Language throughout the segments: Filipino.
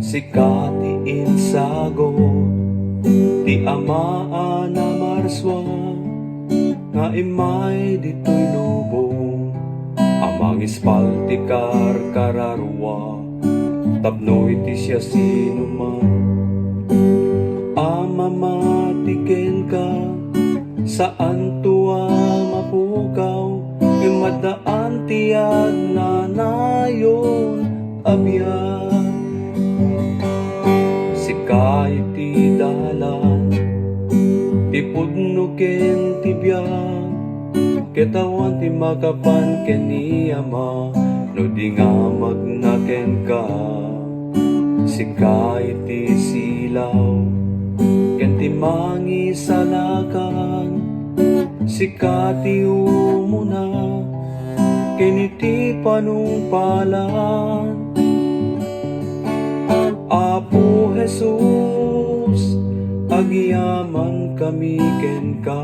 Sikati insago ti amaa na marswa nga imay dito'y lubong amang ispalti karararwa tapno iti siya sinuman amamatiken ka saan tuwa mapukaw imadaan tiyag na nayon abyan sikay ti dalan ti pudno ken ti biyak ketawan ti makapan ken ni ama no di nga magnaken ka sikay ti silaw ken ti mangisalakan sikati umuna ken iti panumpalan Apo Jesus, agyaman kami ken ka,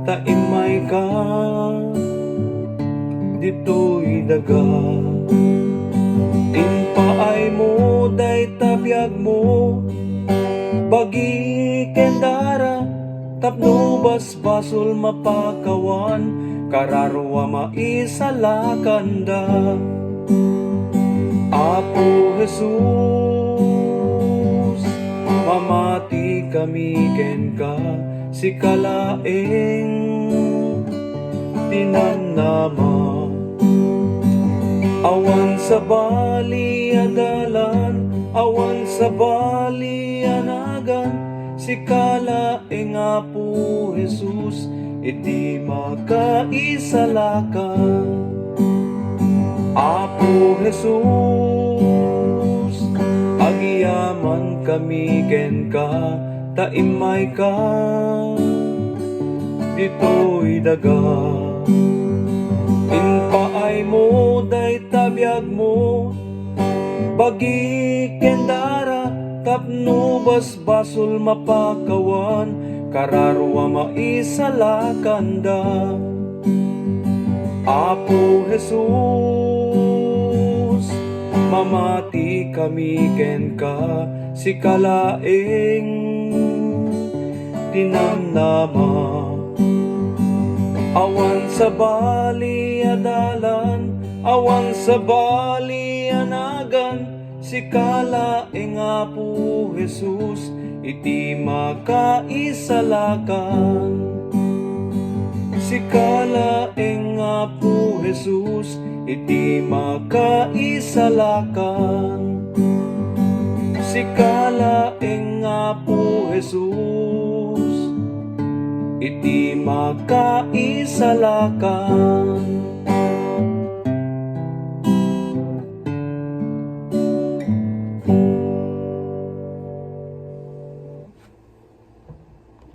taimay ka, dito'y daga. Inpaay mo, day tabiyag mo, bagi ken dara, tapno basbasol mapakawan, kararwa maisalakanda. Apo Jesus, mamati kami ken ka, sikalaeng tinamnama. Awan sa bali adalan, awan sa bali anagan, sikalaeng Apo Jesus, iti makaisalakan. Apo Jesus, agyaman kami ken ka, taimay ka, dito'y daga. Inpaay mo, day tabiyag mo, bagi ken dara, tapno basbasol mapakawan, kararwa maisalakanda. Apo Jesus, mamati kami ken ka, sikalaeng tinamnama. Awan sa bali adalan, awan sa bali anagan, sikalaeng Apo Jesus, iti makaisalakan. Sikalaeng Apo Jesus, iti makaisalakan. Sikalaeng Apo Jesus, iti makaisalakan.